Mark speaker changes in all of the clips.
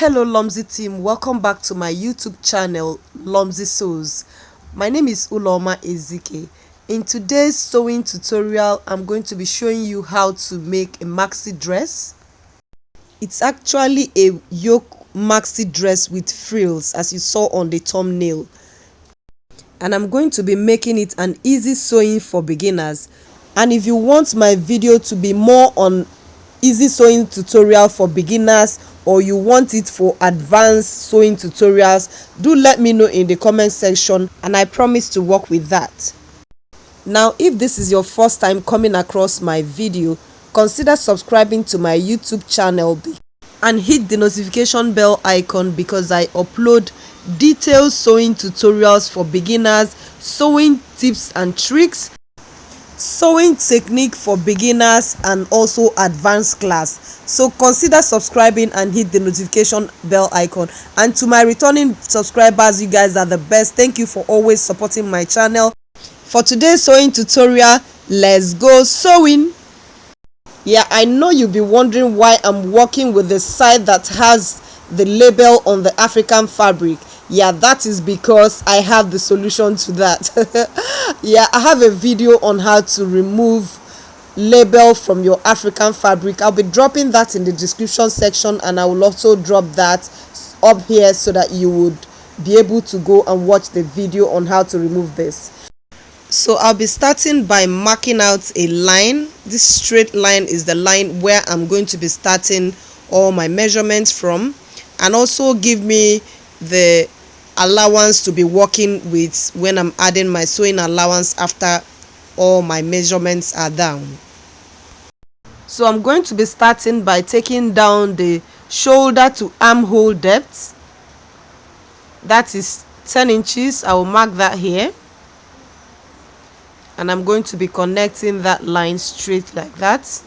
Speaker 1: Hello Lomzy team, welcome back to my YouTube channel Lomzy Sews. My name is Uloma Ezike. In today's sewing tutorial, I'm going to be showing you how to make a maxi dress. It's actually a yoke maxi dress with frills, as you saw on the thumbnail. And I'm going to be making it an easy sewing for beginners. And if you want my video to be more on easy sewing tutorial for beginners, or you want it for advanced sewing tutorials, do let me know in the comment section and I promise to work with that. Now, if this is your first time coming across my video, consider subscribing to my YouTube channel and hit the notification bell icon, because I upload detailed sewing tutorials for beginners, sewing tips and tricks, sewing technique for beginners, and also advanced class. So consider subscribing and hit the notification bell icon. And to my returning subscribers, you guys are the best. Thank you for always supporting my channel. For today's sewing tutorial, let's go sewing. Yeah, I know you'll be wondering why I'm working with the side that has the label on the African fabric. Yeah, that is because I have the solution to that. Yeah, I have a video on how to remove label from your African fabric. I'll be dropping that in the description section, and I will also drop that up here so that you would be able to go and watch the video on how to remove this. So I'll be starting by marking out a line. This straight line is the line where I'm going to be starting all my measurements from, and also give me the allowance to be working with when I'm adding my sewing allowance after all my measurements are down. So I'm going to be starting by taking down the shoulder to armhole depth. That is 10 inches. I will mark that here, and I'm going to be connecting that line straight like that.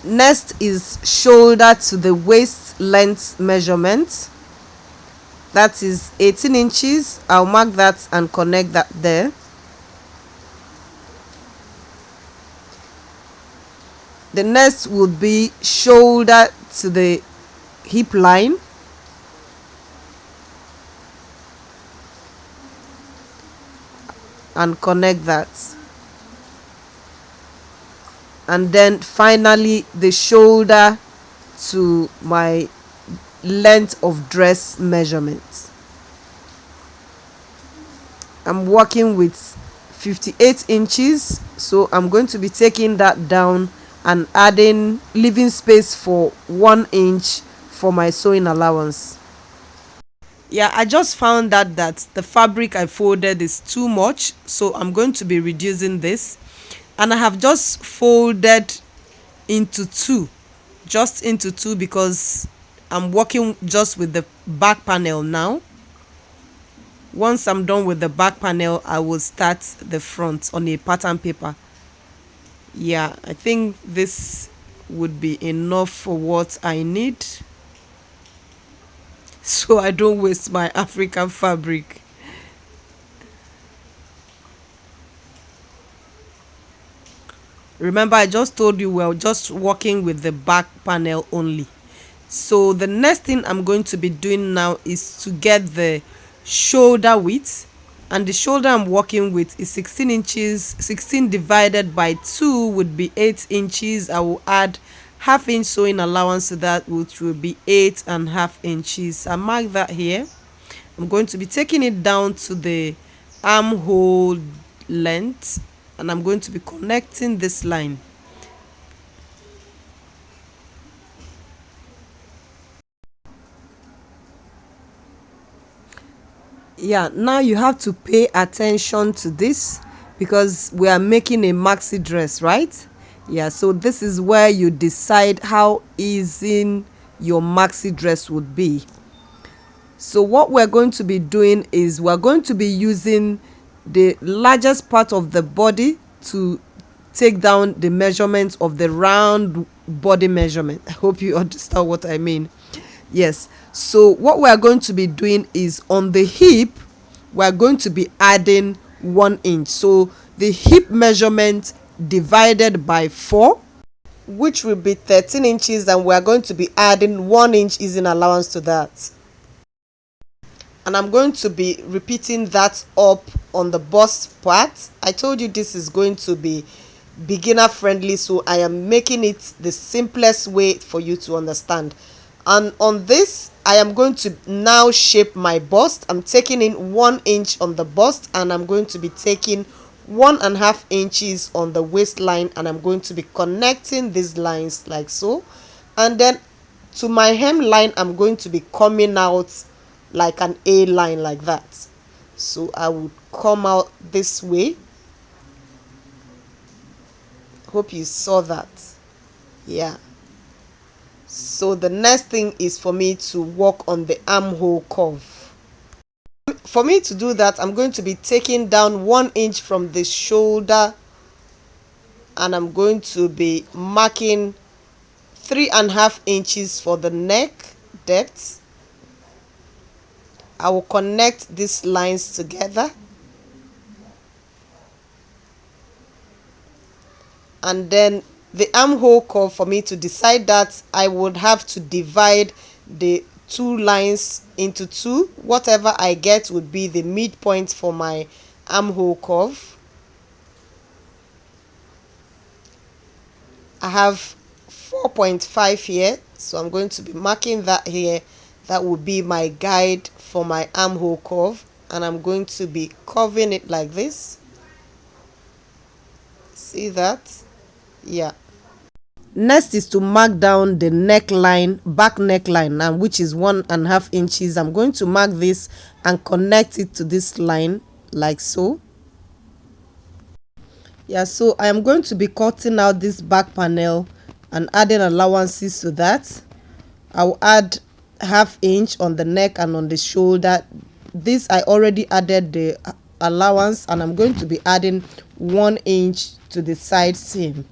Speaker 1: Next is shoulder to the waist length measurement. That is 18 inches. I'll mark that and connect that there. The next would be shoulder to the hip line. And connect that. And then finally the shoulder to my length of dress measurement. I'm working with 58 inches, so I'm going to be taking that down and leaving space for 1 inch for my sewing allowance. Yeah, I just found that the fabric I folded is too much, so I'm going to be reducing this. And I have just folded into two, because I'm working just with the back panel now. Once I'm done with the back panel, I will start the front on a pattern paper. Yeah, I think this would be enough for what I need, so I don't waste my African fabric. Remember, I just told you we're just working with the back panel only. So the next thing I'm going to be doing now is to get the shoulder width, and the shoulder I'm working with is 16 inches. 16 divided by 2 would be 8 inches. I will add ½ inch sewing allowance to that, which will be 8.5 inches. I mark that here. I'm going to be taking it down to the armhole length, and I'm going to be connecting this line. Yeah, now you have to pay attention to this, because we are making a maxi dress, right? Yeah, so this is where you decide how easy your maxi dress would be. So what we're going to be doing is we're going to be using the largest part of the body to take down the measurements of the round body measurement. I hope you understand what I mean. Yes, so what we're going to be doing is on the hip, we're going to be adding 1 inch. So the hip measurement divided by 4, which will be 13 inches, and we are going to be adding 1 inch easing allowance to that. And I'm going to be repeating that up on the bust part. I told you this is going to be beginner friendly, so I am making it the simplest way for you to understand. And on this, I am going to now shape my bust. I'm taking in 1 inch on the bust, and I'm going to be taking 1.5 inches on the waistline, and I'm going to be connecting these lines like so. And then to my hemline, I'm going to be coming out like an A line like that. So I would come out this way. Hope you saw that. Yeah. So the next thing is for me to work on the armhole curve. For me to do that, I'm going to be taking down 1 inch from the shoulder, and I'm going to be marking 3.5 inches for the neck depth. I will connect these lines together, and then the armhole curve, for me to decide that, I would have to divide the two lines into two. Whatever I get would be the midpoint for my armhole curve. I have 4.5 here, so I'm going to be marking that here. That will be my guide for my armhole curve, and I'm going to be curving it like this. See that? Yeah. Next is to mark down the neckline, back neckline, and which is 1.5 inches. I'm going to mark this and connect it to this line like so. Yeah, so I am going to be cutting out this back panel and adding allowances to that. I'll add 1/2 inch on the neck and on the shoulder. This I already added the allowance, and I'm going to be adding 1 inch to the side seam.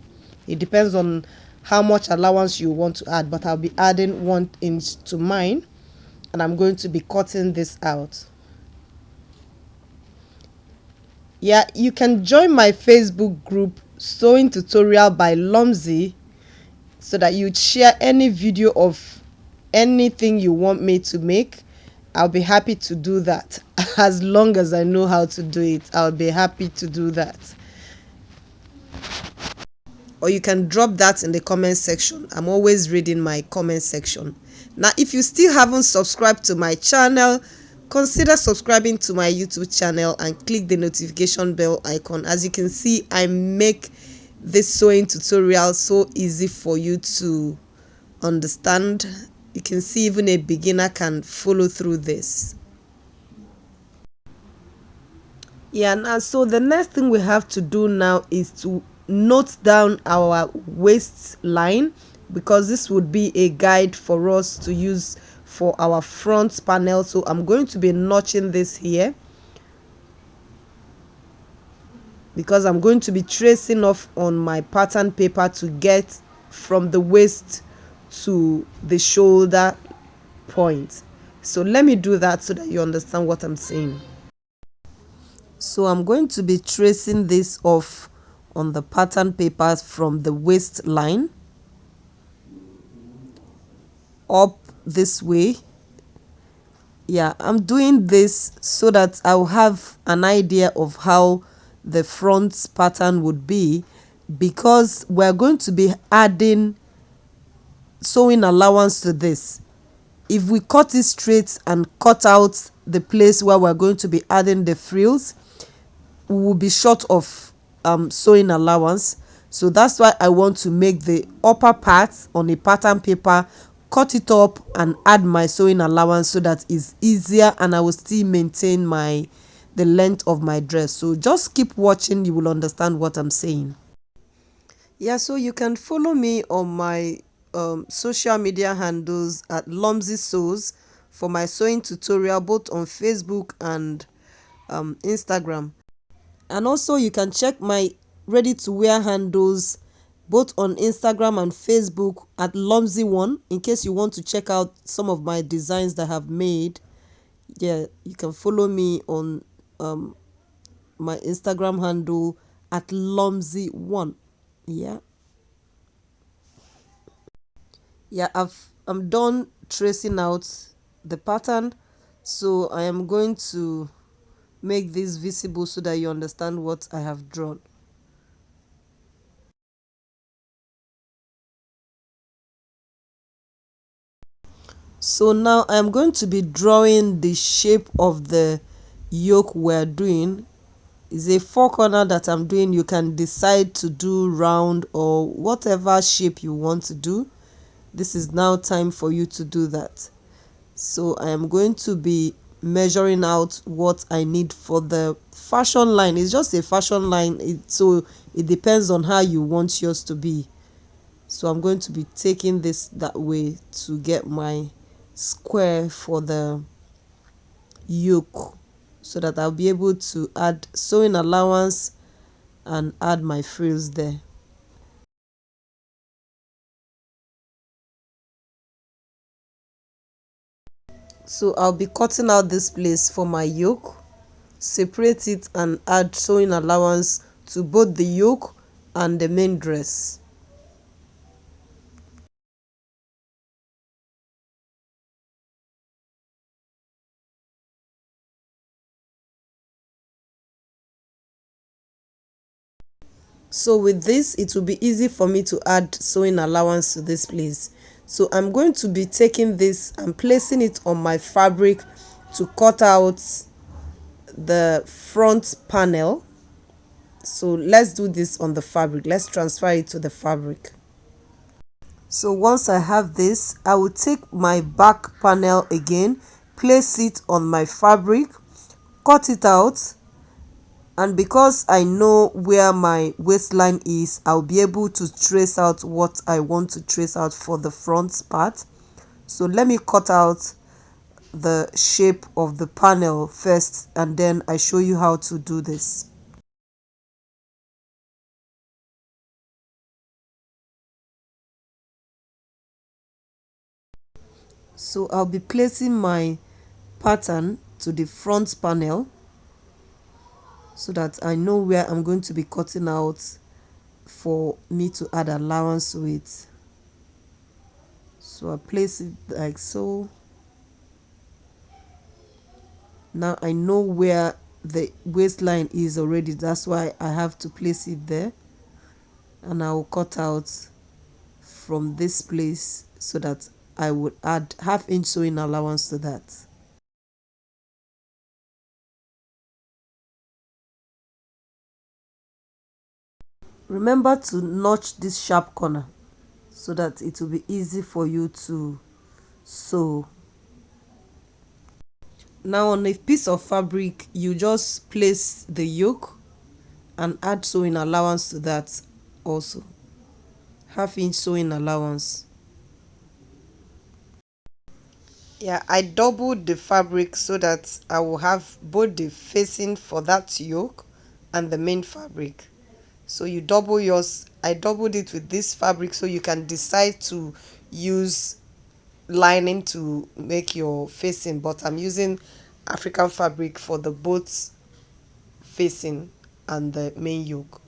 Speaker 1: It depends on how much allowance you want to add, but I'll be adding 1 inch to mine, and I'm going to be cutting this out. Yeah, you can join my Facebook group Sewing Tutorial by Lomzy, so that you'd share any video of anything you want me to make. I'll be happy to do that. As long as I know how to do it, I'll be happy to do that. Or you can drop that in the comment section. I'm always reading my comment section. Now, if you still haven't subscribed to my channel, consider subscribing to my YouTube channel and click the notification bell icon. As you can see, I make this sewing tutorial so easy for you to understand. You can see even a beginner can follow through this. Yeah, now so the next thing we have to do now is to note down our waistline, because this would be a guide for us to use for our front panel. So I'm going to be notching this here, because I'm going to be tracing off on my pattern paper to get from the waist to the shoulder point. So let me do that so that you understand what I'm saying. So I'm going to be tracing this off on the pattern paper from the waistline up this way. Yeah, I'm doing this so that I'll have an idea of how the front pattern would be, because we're going to be adding sewing allowance to this. If we cut it straight and cut out the place where we're going to be adding the frills, we will be short of sewing allowance. So that's why I want to make the upper part on a pattern paper, cut it up and add my sewing allowance, so that it's easier and I will still maintain the length of my dress. So just keep watching, you will understand what I'm saying. Yeah, so you can follow me on my social media handles at Lomzy Sews for my sewing tutorial, both on Facebook and Instagram. And also you can check my ready to wear handles both on Instagram and Facebook at Lomzy1, in case you want to check out some of my designs that I have made. Yeah, you can follow me on my Instagram handle at Lomzy1. Yeah, yeah, I'm done tracing out the pattern, so I am going to make this visible so that you understand what I have drawn. So now I'm going to be drawing the shape of the yoke we're doing. It's a four corner that I'm doing. You can decide to do round or whatever shape you want to do. This is now time for you to do that. So I am going to be measuring out what I need for the fashion line. It's just a fashion line, so it depends on how you want yours to be. So I'm going to be taking this that way to get my square for the yoke, so that I'll be able to add sewing allowance and add my frills there. So I'll be cutting out this place for my yoke, separate it and add sewing allowance to both the yoke and the main dress. So with this, it will be easy for me to add sewing allowance to this place. So I'm going to be taking this and placing it on my fabric to cut out the front panel. So let's do this on the fabric. Let's transfer it to the fabric. So once I have this, I will take my back panel again, place it on my fabric, cut it out, and because I know where my waistline is, I'll be able to trace out what I want to trace out for the front part. So let me cut out the shape of the panel first, and then I show you how to do this. So I'll be placing my pattern to the front panel so that I know where I'm going to be cutting out for me to add allowance to it. So I place it like so. Now I know where the waistline is already, that's why I have to place it there, and I will cut out from this place so that I would add half-inch sewing allowance to that. Remember to notch this sharp corner so that it will be easy for you to sew. Now on a piece of fabric, you just place the yoke and add sewing allowance to that also. Half-inch sewing allowance. Yeah, I doubled the fabric so that I will have both the facing for that yoke and the main fabric. So you double yours. I doubled it with this fabric so you can decide to use lining to make your facing, but I'm using African fabric for the both facing and the main yoke.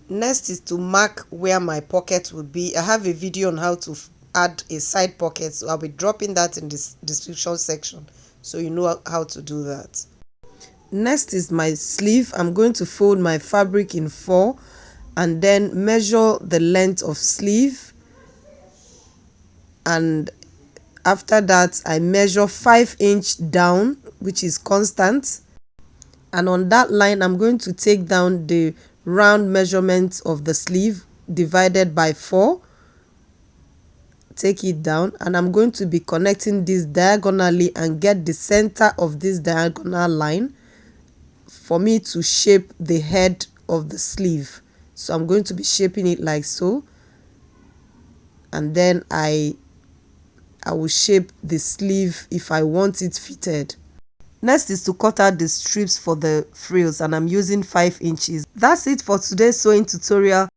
Speaker 1: Next is to mark where my pocket will be. I have a video on how to add a side pocket, so I'll be dropping that in this description section so you know how to do that. Next is my sleeve. I'm going to fold my fabric in four and then measure the length of sleeve, and after that I measure 5" down, which is constant, and on that line I'm going to take down the round measurement of the sleeve divided by 4, take it down, and I'm going to be connecting this diagonally and get the center of this diagonal line for me to shape the head of the sleeve. So I'm going to be shaping it like so, and then I will shape the sleeve if I want it fitted. Next is to cut out the strips for the frills, and I'm using 5". That's it for today's sewing tutorial.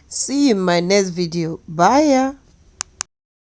Speaker 1: See you in my next video. Bye.